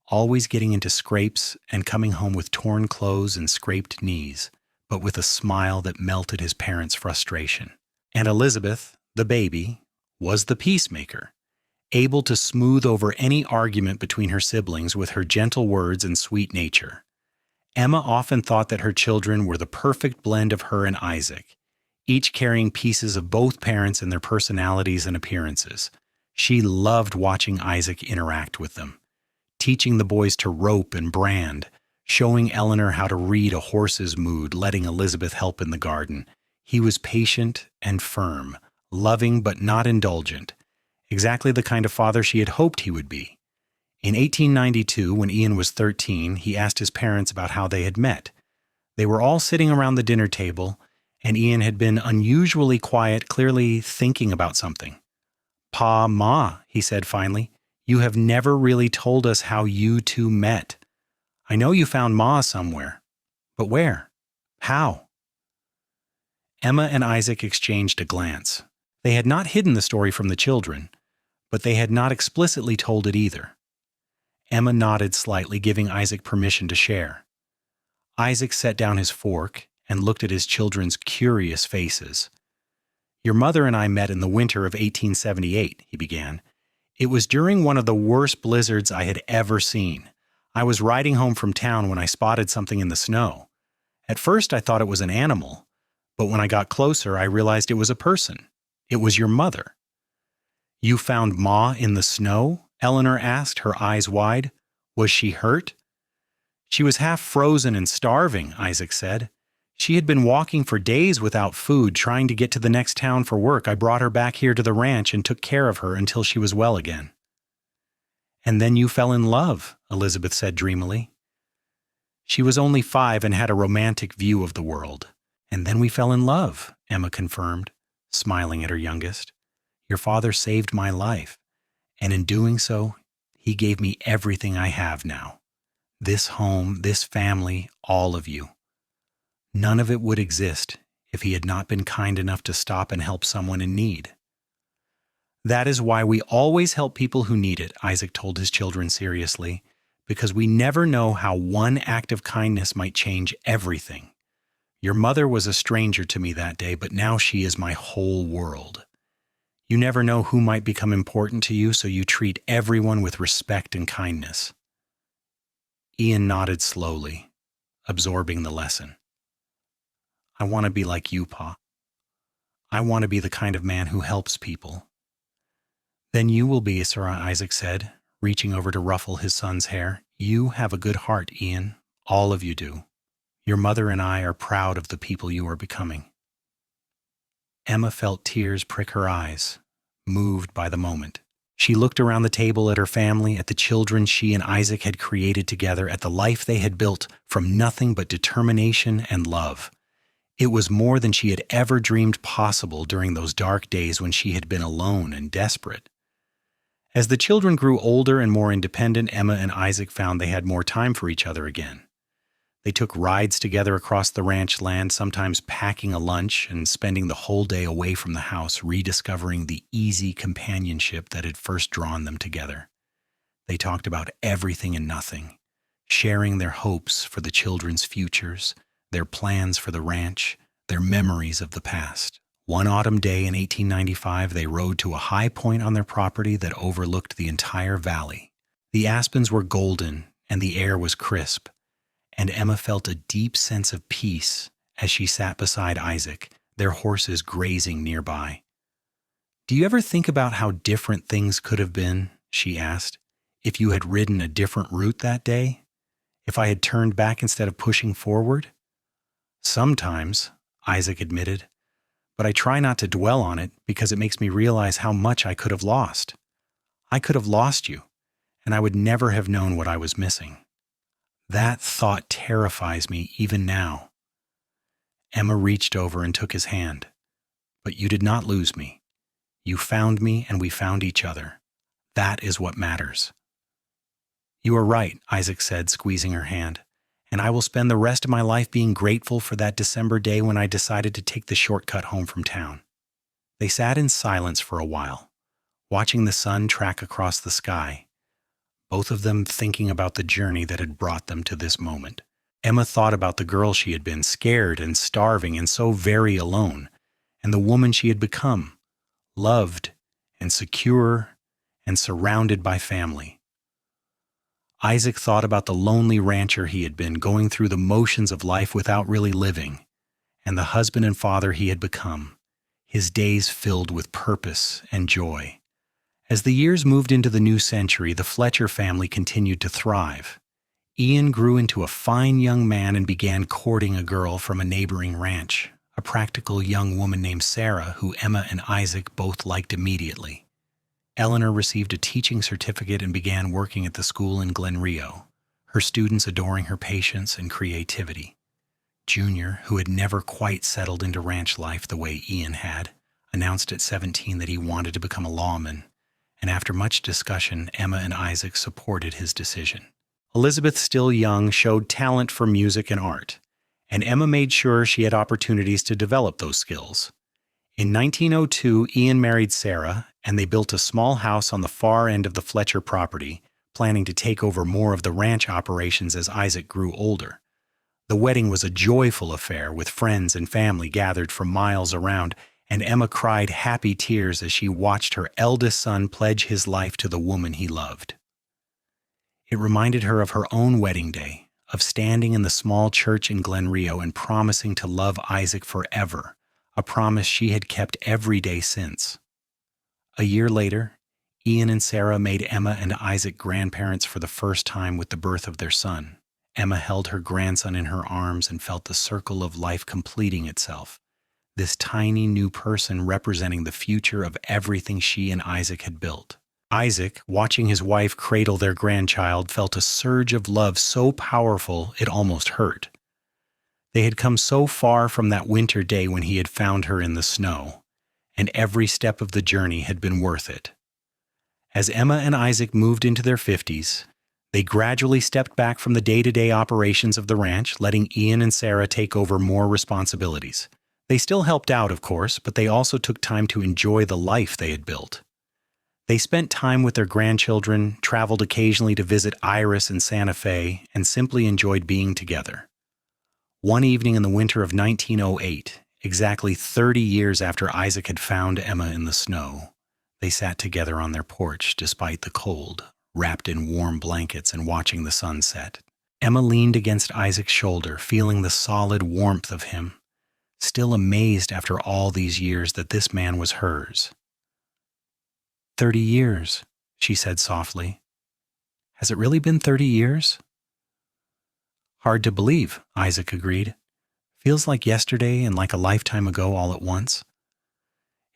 always getting into scrapes and coming home with torn clothes and scraped knees, but with a smile that melted his parents' frustration. And Elizabeth, the baby, was the peacemaker, able to smooth over any argument between her siblings with her gentle words and sweet nature. Emma often thought that her children were the perfect blend of her and Isaac, each carrying pieces of both parents in their personalities and appearances. She loved watching Isaac interact with them, teaching the boys to rope and brand, showing Eleanor how to read a horse's mood, letting Elizabeth help in the garden. He was patient and firm, loving but not indulgent, exactly the kind of father she had hoped he would be. In 1892, when Ian was 13, he asked his parents about how they had met. They were all sitting around the dinner table, and Ian had been unusually quiet, clearly thinking about something. "Pa, Ma," he said finally, "you have never really told us how you 2 met. I know you found Ma somewhere, but where? How?" Emma and Isaac exchanged a glance. They had not hidden the story from the children, but they had not explicitly told it either. Emma nodded slightly, giving Isaac permission to share. Isaac set down his fork and looked at his children's curious faces. "Your mother and I met in the winter of 1878, he began. "It was during one of the worst blizzards I had ever seen. I was riding home from town when I spotted something in the snow. At first I thought it was an animal, but when I got closer I realized it was a person. It was your mother." "You found Ma in the snow?" Eleanor asked, her eyes wide. "Was she hurt?" "She was half frozen and starving," Isaac said. "She had been walking for days without food, trying to get to the next town for work. I brought her back here to the ranch and took care of her until she was well again." "And then you fell in love," Elizabeth said dreamily. "She was only 5 and had a romantic view of the world. And then we fell in love," Emma confirmed, smiling at her youngest. "Your father saved my life, and in doing so, he gave me everything I have now. This home, this family, all of you. None of it would exist if he had not been kind enough to stop and help someone in need." "That is why we always help people who need it," Isaac told his children seriously, "because we never know how one act of kindness might change everything. Your mother was a stranger to me that day, but now she is my whole world. You never know who might become important to you, so you treat everyone with respect and kindness." Ian nodded slowly, absorbing the lesson. "I want to be like you, Pa. I want to be the kind of man who helps people." "Then you will be," Sir Isaac said, reaching over to ruffle his son's hair. "You have a good heart, Ian. All of you do. Your mother and I are proud of the people you are becoming." Emma felt tears prick her eyes, moved by the moment. She looked around the table at her family, at the children she and Isaac had created together, at the life they had built from nothing but determination and love. It was more than she had ever dreamed possible during those dark days when she had been alone and desperate. As the children grew older and more independent, Emma and Isaac found they had more time for each other again. They took rides together across the ranch land, sometimes packing a lunch and spending the whole day away from the house, rediscovering the easy companionship that had first drawn them together. They talked about everything and nothing, sharing their hopes for the children's futures, their plans for the ranch, their memories of the past. One autumn day in 1895, they rode to a high point on their property that overlooked the entire valley. The aspens were golden and the air was crisp, and Emma felt a deep sense of peace as she sat beside Isaac, their horses grazing nearby. "Do you ever think about how different things could have been," she asked, "if you had ridden a different route that day? If I had turned back instead of pushing forward?" "Sometimes," Isaac admitted, "but I try not to dwell on it because it makes me realize how much I could have lost. I could have lost you, and I would never have known what I was missing. That thought terrifies me even now." Emma reached over and took his hand. "But you did not lose me. You found me and we found each other. That is what matters." "You are right," Isaac said, squeezing her hand, "and I will spend the rest of my life being grateful for that December day when I decided to take the shortcut home from town." They sat in silence for a while, watching the sun track across the sky, both of them thinking about the journey that had brought them to this moment. Emma thought about the girl she had been, scared and starving and so very alone, and the woman she had become, loved and secure and surrounded by family. Isaac thought about the lonely rancher he had been, going through the motions of life without really living, and the husband and father he had become, his days filled with purpose and joy. As the years moved into the new century, the Fletcher family continued to thrive. Ian grew into a fine young man and began courting a girl from a neighboring ranch, a practical young woman named Sarah, who Emma and Isaac both liked immediately. Eleanor received a teaching certificate and began working at the school in Glen Rio, her students adoring her patience and creativity. Junior, who had never quite settled into ranch life the way Ian had, announced at 17 that he wanted to become a lawman, and after much discussion, Emma and Isaac supported his decision. Elizabeth, still young, showed talent for music and art, and Emma made sure she had opportunities to develop those skills. In 1902, Ian married Sarah, and they built a small house on the far end of the Fletcher property, planning to take over more of the ranch operations as Isaac grew older. The wedding was a joyful affair, with friends and family gathered from miles around, and Emma cried happy tears as she watched her eldest son pledge his life to the woman he loved. It reminded her of her own wedding day, of standing in the small church in Glen Rio and promising to love Isaac forever, a promise she had kept every day since. A year later, Ian and Sarah made Emma and Isaac grandparents for the first time with the birth of their son. Emma held her grandson in her arms and felt the circle of life completing itself, this tiny new person representing the future of everything she and Isaac had built. Isaac, watching his wife cradle their grandchild, felt a surge of love so powerful it almost hurt. They had come so far from that winter day when he had found her in the snow, and every step of the journey had been worth it. As Emma and Isaac moved into their 50s, they gradually stepped back from the day-to-day operations of the ranch, letting Ian and Sarah take over more responsibilities. They still helped out, of course, but they also took time to enjoy the life they had built. They spent time with their grandchildren, traveled occasionally to visit Iris in Santa Fe, and simply enjoyed being together. One evening in the winter of 1908, exactly 30 years after Isaac had found Emma in the snow, they sat together on their porch despite the cold, wrapped in warm blankets and watching the sun set. Emma leaned against Isaac's shoulder, feeling the solid warmth of him, still amazed after all these years that this man was hers. 30 years, she said softly. Has it really been 30 years? Hard to believe, Isaac agreed. Feels like yesterday and like a lifetime ago all at once.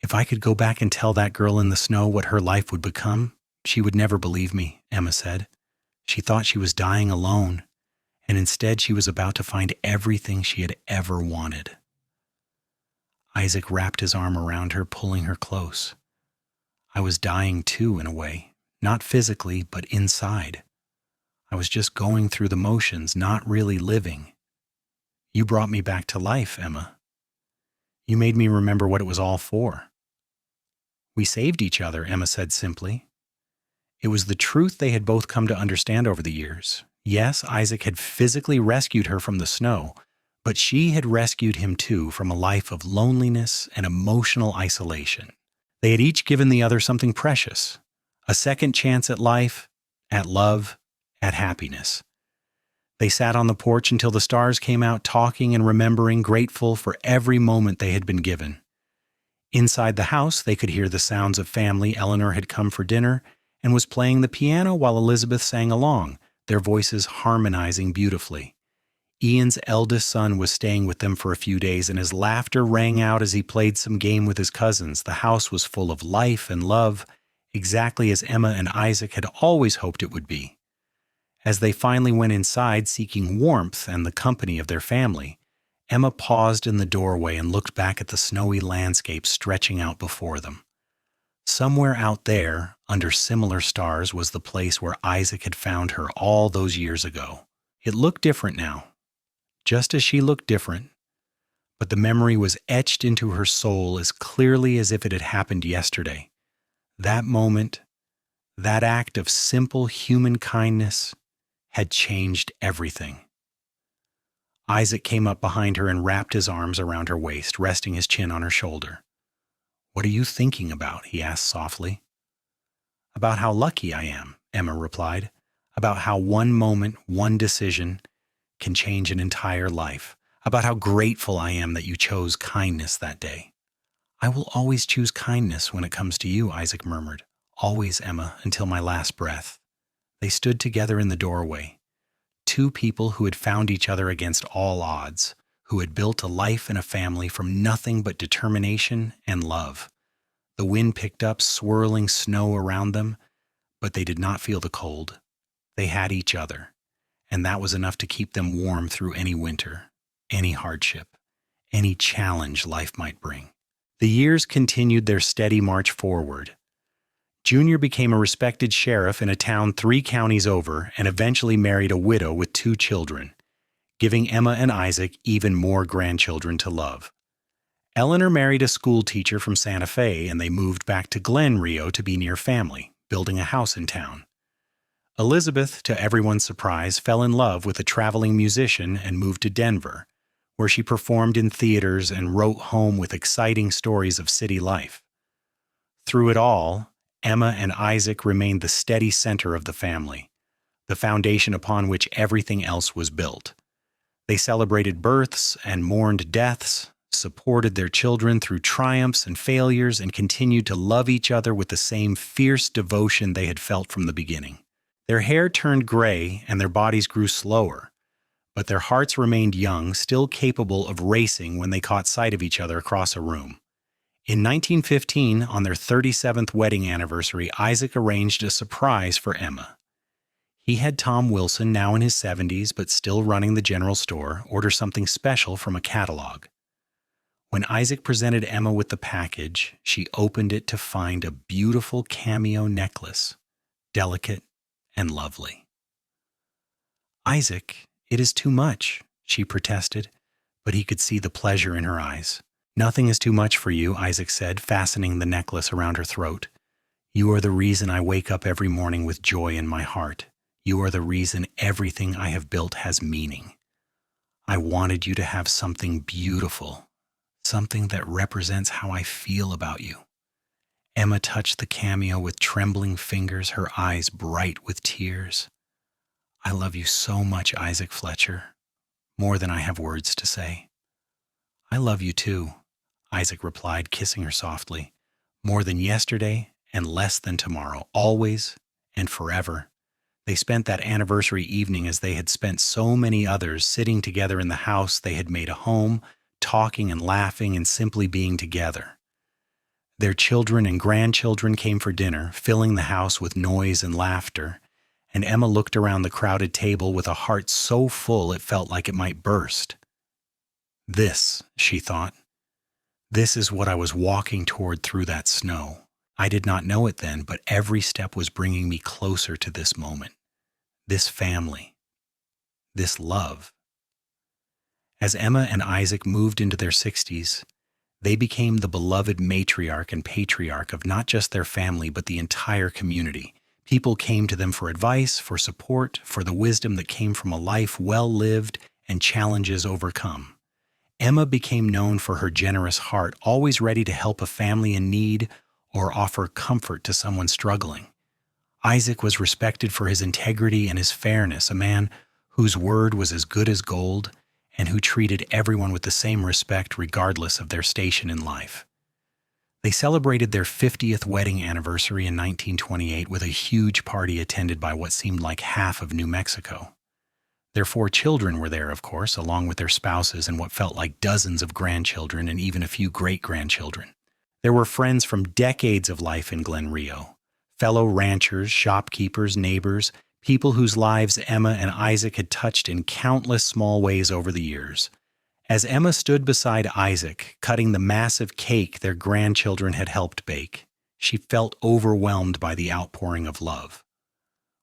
If I could go back and tell that girl in the snow what her life would become, she would never believe me, Emma said. She thought she was dying alone, and instead she was about to find everything she had ever wanted. Isaac wrapped his arm around her, pulling her close. I was dying too, in a way, not physically, but inside. I was just going through the motions, not really living. You brought me back to life, Emma. You made me remember what it was all for. We saved each other, Emma said simply. It was the truth they had both come to understand over the years. Yes, Isaac had physically rescued her from the snow, but she had rescued him too from a life of loneliness and emotional isolation. They had each given the other something precious, a second chance at life, at love, at happiness. They sat on the porch until the stars came out, talking and remembering, grateful for every moment they had been given. Inside the house, they could hear the sounds of family. Eleanor had come for dinner and was playing the piano while Elizabeth sang along, their voices harmonizing beautifully. Ian's eldest son was staying with them for a few days, and his laughter rang out as he played some game with his cousins. The house was full of life and love, exactly as Emma and Isaac had always hoped it would be. As they finally went inside, seeking warmth and the company of their family, Emma paused in the doorway and looked back at the snowy landscape stretching out before them. Somewhere out there, under similar stars, was the place where Isaac had found her all those years ago. It looked different now, just as she looked different, but the memory was etched into her soul as clearly as if it had happened yesterday. That moment, that act of simple human kindness, had changed everything. Isaac came up behind her and wrapped his arms around her waist, resting his chin on her shoulder. "What are you thinking about?" he asked softly. "About how lucky I am," Emma replied. "About how one moment, one decision can change an entire life. About how grateful I am that you chose kindness that day." "I will always choose kindness when it comes to you," Isaac murmured. "Always, Emma, until my last breath." They stood together in the doorway, two people who had found each other against all odds, who had built a life and a family from nothing but determination and love. The wind picked up, swirling snow around them, but they did not feel the cold. They had each other, and that was enough to keep them warm through any winter, any hardship, any challenge life might bring. The years continued their steady march forward. Junior became a respected sheriff in a town 3 counties over and eventually married a widow with 2 children, giving Emma and Isaac even more grandchildren to love. Eleanor married a school teacher from Santa Fe, and they moved back to Glen Rio to be near family, building a house in town. Elizabeth, to everyone's surprise, fell in love with a traveling musician and moved to Denver, where she performed in theaters and wrote home with exciting stories of city life. Through it all, Emma and Isaac remained the steady center of the family, the foundation upon which everything else was built. They celebrated births and mourned deaths, supported their children through triumphs and failures, and continued to love each other with the same fierce devotion they had felt from the beginning. Their hair turned gray and their bodies grew slower, but their hearts remained young, still capable of racing when they caught sight of each other across a room. In 1915, on their 37th wedding anniversary, Isaac arranged a surprise for Emma. He had Tom Wilson, now in his 70s but still running the general store, order something special from a catalog. When Isaac presented Emma with the package, she opened it to find a beautiful cameo necklace, delicate and lovely. "Isaac, it is too much," she protested, but he could see the pleasure in her eyes. "Nothing is too much for you," Isaac said, fastening the necklace around her throat. "You are the reason I wake up every morning with joy in my heart. You are the reason everything I have built has meaning. I wanted you to have something beautiful, something that represents how I feel about you." Emma touched the cameo with trembling fingers, her eyes bright with tears. "I love you so much, Isaac Fletcher, more than I have words to say." "I love you too," Isaac replied, kissing her softly. "More than yesterday and less than tomorrow, always and forever." They spent that anniversary evening as they had spent so many others, sitting together in the house they had made a home, talking and laughing and simply being together. Their children and grandchildren came for dinner, filling the house with noise and laughter, and Emma looked around the crowded table with a heart so full it felt like it might burst. "This," she thought, "this is what I was walking toward through that snow. I did not know it then, but every step was bringing me closer to this moment, this family, this love." As Emma and Isaac moved into their 60s, they became the beloved matriarch and patriarch of not just their family, but the entire community. People came to them for advice, for support, for the wisdom that came from a life well lived and challenges overcome. Emma became known for her generous heart, always ready to help a family in need or offer comfort to someone struggling. Isaac was respected for his integrity and his fairness, a man whose word was as good as gold and who treated everyone with the same respect regardless of their station in life. They celebrated their 50th wedding anniversary in 1928 with a huge party attended by what seemed like half of New Mexico. Their 4 children were there, of course, along with their spouses and what felt like dozens of grandchildren and even a few great-grandchildren. There were friends from decades of life in Glen Rio, fellow ranchers, shopkeepers, neighbors, people whose lives Emma and Isaac had touched in countless small ways over the years. As Emma stood beside Isaac, cutting the massive cake their grandchildren had helped bake, she felt overwhelmed by the outpouring of love.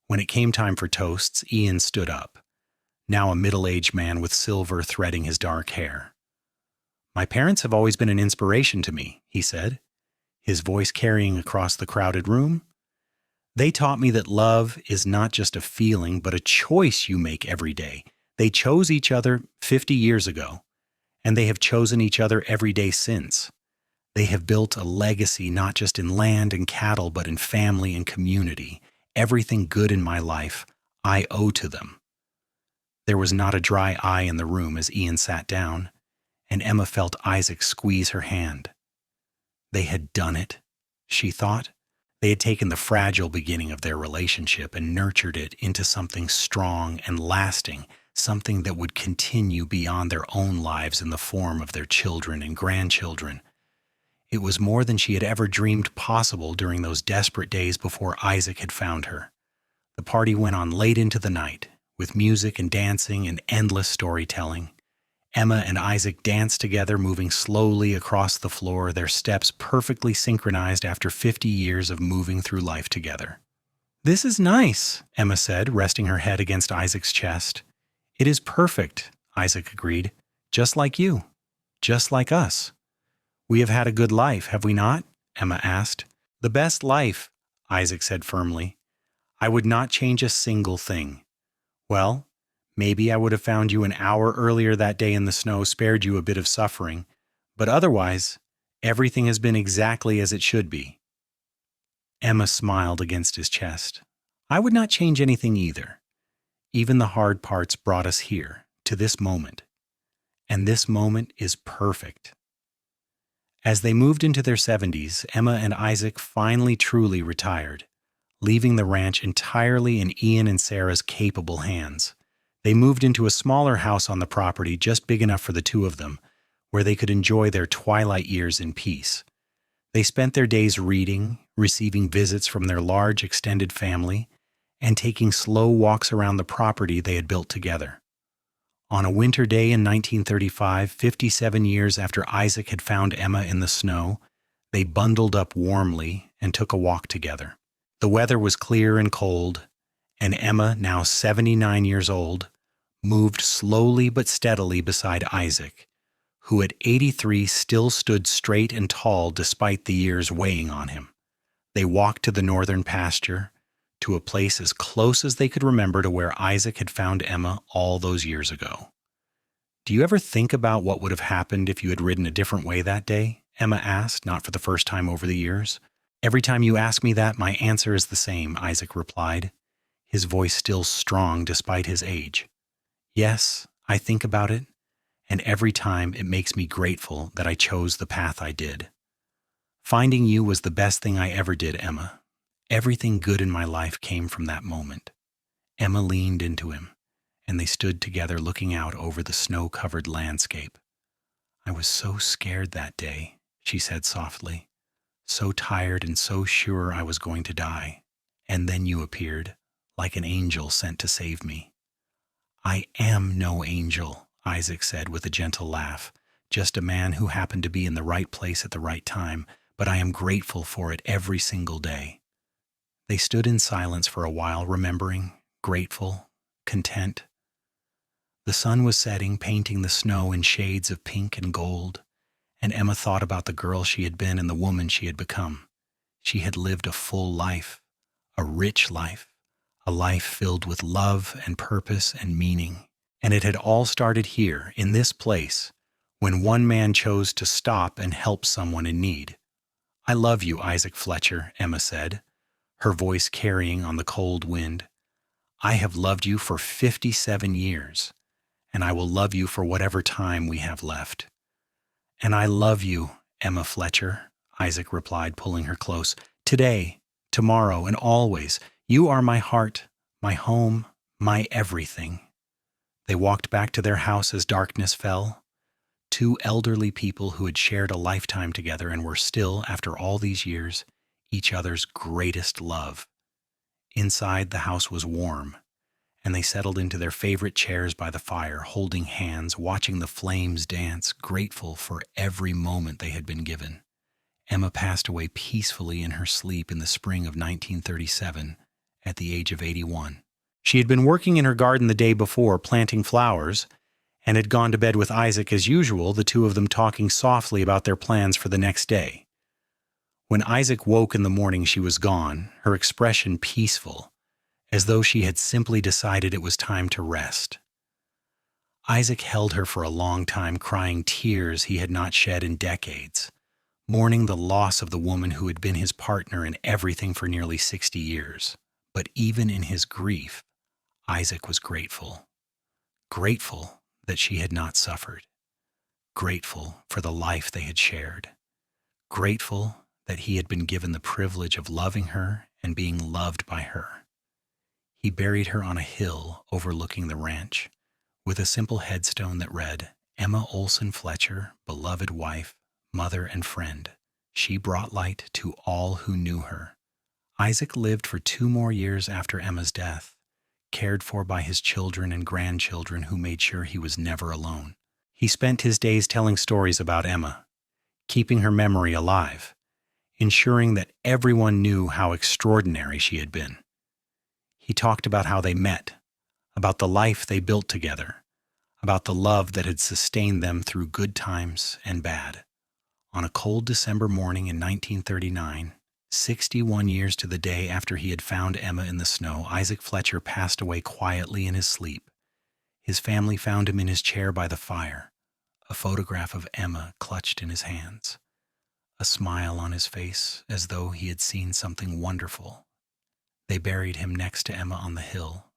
When it came time for toasts, Ian stood up, now a middle-aged man with silver threading his dark hair. "My parents have always been an inspiration to me," he said, his voice carrying across the crowded room. "They taught me that love is not just a feeling, but a choice you make every day. They chose each other 50 years ago, and they have chosen each other every day since. They have built a legacy not just in land and cattle, but in family and community. Everything good in my life, I owe to them." There was not a dry eye in the room as Ian sat down, and Emma felt Isaac squeeze her hand. They had done it, she thought. They had taken the fragile beginning of their relationship and nurtured it into something strong and lasting, something that would continue beyond their own lives in the form of their children and grandchildren. It was more than she had ever dreamed possible during those desperate days before Isaac had found her. The party went on late into the night, with music and dancing and endless storytelling. Emma and Isaac danced together, moving slowly across the floor, their steps perfectly synchronized after 50 years of moving through life together. "This is nice," Emma said, resting her head against Isaac's chest. "It is perfect," Isaac agreed. "Just like you. Just like us." "We have had a good life, have we not?" Emma asked. "The best life," Isaac said firmly. "I would not change a single thing. Well, maybe I would have found you an hour earlier that day in the snow, spared you a bit of suffering, but otherwise, everything has been exactly as it should be." Emma smiled against his chest. "I would not change anything either. Even the hard parts brought us here, to this moment. And this moment is perfect. As they moved into their 70s, Emma and Isaac finally truly retired, leaving the ranch entirely in Ian and Sarah's capable hands. They moved into a smaller house on the property, just big enough for the two of them, where they could enjoy their twilight years in peace. They spent their days reading, receiving visits from their large extended family, and taking slow walks around the property they had built together. On a winter day in 1935, 57 years after Isaac had found Emma in the snow, they bundled up warmly and took a walk together. The weather was clear and cold, and Emma, now 79 years old, moved slowly but steadily beside Isaac, who at 83 still stood straight and tall despite the years weighing on him. They walked to the northern pasture, to a place as close as they could remember to where Isaac had found Emma all those years ago. "Do you ever think about what would have happened if you had ridden a different way that day?" Emma asked, not for the first time over the years. "Every time you ask me that, my answer is the same," Isaac replied, his voice still strong despite his age. "Yes, I think about it, and every time it makes me grateful that I chose the path I did. Finding you was the best thing I ever did, Emma. Everything good in my life came from that moment." Emma leaned into him, and they stood together looking out over the snow-covered landscape. "I was so scared that day," she said softly, "so tired and so sure I was going to die. And then you appeared, like an angel sent to save me." "I am no angel," Isaac said with a gentle laugh, "just a man who happened to be in the right place at the right time, but I am grateful for it every single day." They stood in silence for a while, remembering, grateful, content. The sun was setting, painting the snow in shades of pink and gold, and Emma thought about the girl she had been and the woman she had become. She had lived a full life, a rich life, a life filled with love and purpose and meaning. And it had all started here, in this place, when one man chose to stop and help someone in need. "I love you, Isaac Fletcher," Emma said, her voice carrying on the cold wind. "I have loved you for 57 years, and I will love you for whatever time we have left." "And I love you, Emma Fletcher," Isaac replied, pulling her close. "Today, tomorrow, and always. You are my heart, my home, my everything." They walked back to their house as darkness fell. Two elderly people who had shared a lifetime together and were still, after all these years, each other's greatest love. Inside, the house was warm, and they settled into their favorite chairs by the fire, holding hands, watching the flames dance, grateful for every moment they had been given. Emma passed away peacefully in her sleep in the spring of 1937 at the age of 81. She had been working in her garden the day before, planting flowers, and had gone to bed with Isaac as usual, the two of them talking softly about their plans for the next day. When Isaac woke in the morning, she was gone, her expression peaceful, as though she had simply decided it was time to rest. Isaac held her for a long time, crying tears he had not shed in decades, mourning the loss of the woman who had been his partner in everything for nearly 60 years. But even in his grief, Isaac was grateful. Grateful that she had not suffered. Grateful for the life they had shared. Grateful that he had been given the privilege of loving her and being loved by her. He buried her on a hill overlooking the ranch, with a simple headstone that read, "Emma Olson Fletcher, beloved wife, mother, and friend. She brought light to all who knew her." Isaac lived for 2 more years after Emma's death, cared for by his children and grandchildren who made sure he was never alone. He spent his days telling stories about Emma, keeping her memory alive, ensuring that everyone knew how extraordinary she had been. He talked about how they met, about the life they built together, about the love that had sustained them through good times and bad. On a cold December morning in 1939, 61 years to the day after he had found Emma in the snow, Isaac Fletcher passed away quietly in his sleep. His family found him in his chair by the fire, a photograph of Emma clutched in his hands, a smile on his face as though he had seen something wonderful. They buried him next to Emma on the hill,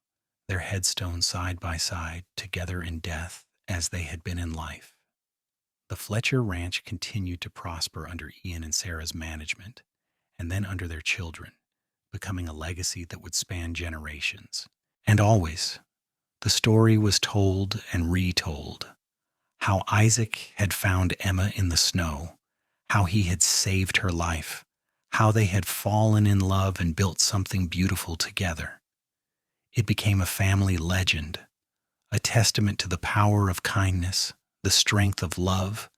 their headstones side by side, together in death as they had been in life. The Fletcher Ranch continued to prosper under Ian and Sarah's management, and then under their children, becoming a legacy that would span generations. And always, the story was told and retold. How Isaac had found Emma in the snow, how he had saved her life, how they had fallen in love and built something beautiful together. It became a family legend, a testament to the power of kindness, the strength of love,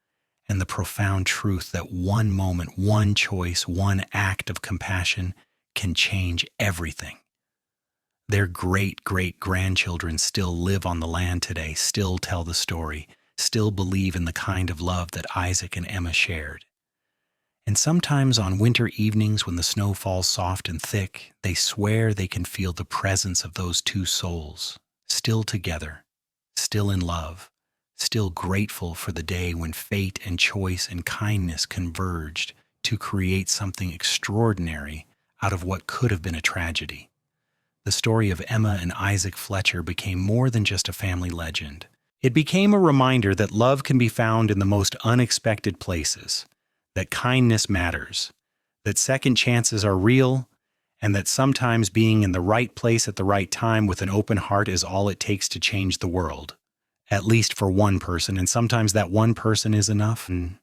and the profound truth that one moment, one choice, one act of compassion can change everything. Their great-great-grandchildren still live on the land today, still tell the story, still believe in the kind of love that Isaac and Emma shared. And sometimes on winter evenings when the snow falls soft and thick, they swear they can feel the presence of those two souls, still together, still in love, still grateful for the day when fate and choice and kindness converged to create something extraordinary out of what could have been a tragedy. The story of Emma and Isaac Fletcher became more than just a family legend. It became a reminder that love can be found in the most unexpected places, that kindness matters, that second chances are real, and that sometimes being in the right place at the right time with an open heart is all it takes to change the world, at least for one person, and sometimes that one person is enough. And